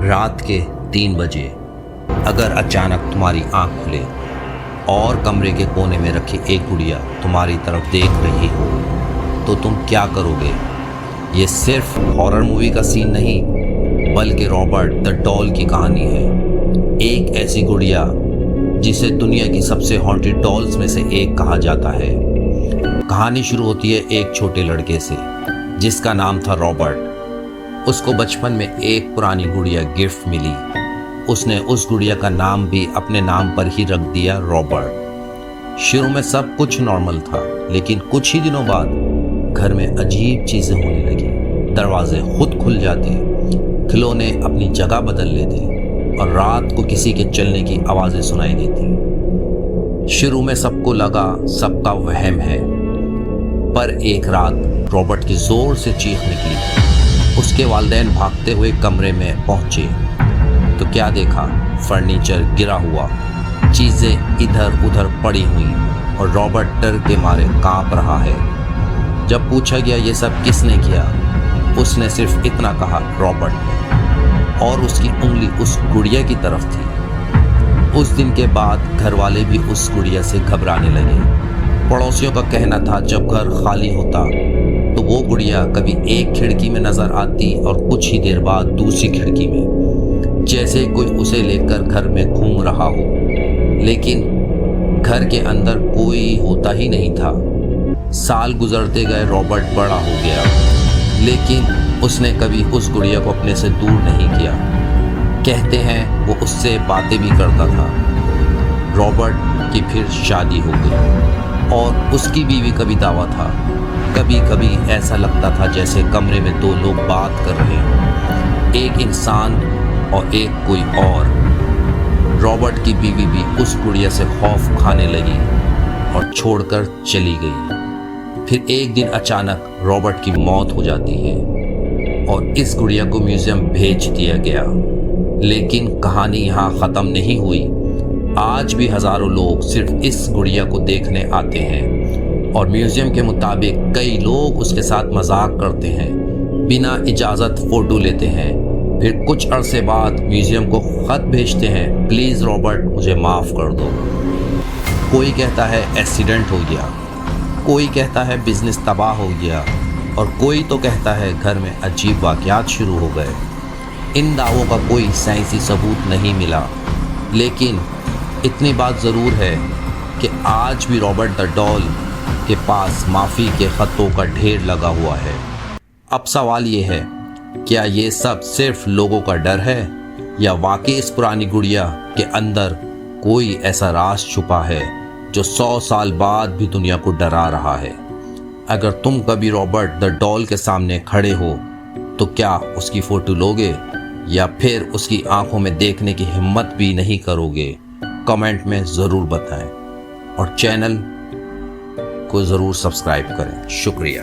रात के 3 बजे अगर अचानक तुम्हारी आंख खुले और कमरे के कोने में रखी एक गुड़िया तुम्हारी तरफ देख रही हो तो तुम क्या करोगे? ये सिर्फ हॉरर मूवी का सीन नहीं बल्कि रॉबर्ट द डॉल की कहानी है। एक ऐसी गुड़िया जिसे दुनिया की सबसे हॉन्टेड डॉल्स में से एक कहा जाता है। कहानी शुरू होती है एक छोटे लड़के से जिसका नाम था रॉबर्ट। उसको बचपन में एक पुरानी गुड़िया गिफ्ट मिली। उसने उस गुड़िया का नाम भी अपने नाम पर ही रख दिया, रॉबर्ट। शुरू में सब कुछ नॉर्मल था, लेकिन कुछ ही दिनों बाद घर में अजीब चीजें होने लगी। दरवाजे खुद खुल जाते, खिलौने अपनी जगह बदल लेते और रात को किसी के चलने की आवाजें सुनाई देती। शुरू में सबको लगा सबका वहम है, पर एक रात रॉबर्ट की जोर से चीख निकली। उसके वालिदैन भागते हुए कमरे में पहुंचे तो क्या देखा? फर्नीचर गिरा हुआ, चीजें इधर उधर पड़ी हुई और रॉबर्ट डर के मारे कांप रहा है। जब पूछा गया ये सब किसने किया, उसने सिर्फ इतना कहा, रॉबर्ट ने, और उसकी उंगली उस गुड़िया की तरफ थी। उस दिन के बाद घर वाले भी उस गुड़िया से घबराने लगे। पड़ोसियों का कहना था जब घर खाली होता तो वो गुड़िया कभी एक खिड़की में नजर आती और कुछ ही देर बाद दूसरी खिड़की में, जैसे कोई उसे लेकर घर में घूम रहा हो। लेकिन घर के अंदर कोई होता ही नहीं था। साल गुजरते गए, रॉबर्ट बड़ा हो गया, लेकिन उसने कभी उस गुड़िया को अपने से दूर नहीं किया। कहते हैं वो उससे बातें भी करता था। रॉबर्ट की फिर शादी हो गई और उसकी बीवी का भी दावा था। कभी कभी ऐसा लगता था जैसे कमरे में दो लोग बात कर रहे हैं, एक इंसान और एक कोई और। रॉबर्ट की बीवी भी उस गुड़िया से खौफ खाने लगी और छोड़कर चली गई। फिर एक दिन अचानक रॉबर्ट की मौत हो जाती है और इस गुड़िया को म्यूजियम भेज दिया गया। लेकिन कहानी यहाँ ख़त्म नहीं हुई। आज भी हज़ारों लोग सिर्फ इस गुड़िया को देखने आते हैं और म्यूजियम के मुताबिक कई लोग उसके साथ मजाक करते हैं, बिना इजाज़त फ़ोटो लेते हैं। फिर कुछ अरसे बाद म्यूजियम को ख़त भेजते हैं, प्लीज़ रॉबर्ट मुझे माफ़ कर दो। कोई कहता है एक्सीडेंट हो गया, कोई कहता है बिजनेस तबाह हो गया और कोई तो कहता है घर में अजीब वाक़यात शुरू हो गए। इन दावों का कोई साइंसी सबूत नहीं मिला, लेकिन इतनी बात ज़रूर है कि आज भी रॉबर्ट द डॉल के पास माफ़ी के ख़तों का ढेर लगा हुआ है। अब सवाल ये है, क्या ये सब सिर्फ लोगों का डर है या वाकई इस पुरानी गुड़िया के अंदर कोई ऐसा राज छुपा है जो 100 साल बाद भी दुनिया को डरा रहा है? अगर तुम कभी रॉबर्ट द डॉल के सामने खड़े हो तो क्या उसकी फ़ोटो लोगे या फिर उसकी आंखों में देखने की हिम्मत भी नहीं करोगे? कमेंट में ज़रूर बताएं और चैनल को ज़रूर सब्सक्राइब करें। शुक्रिया।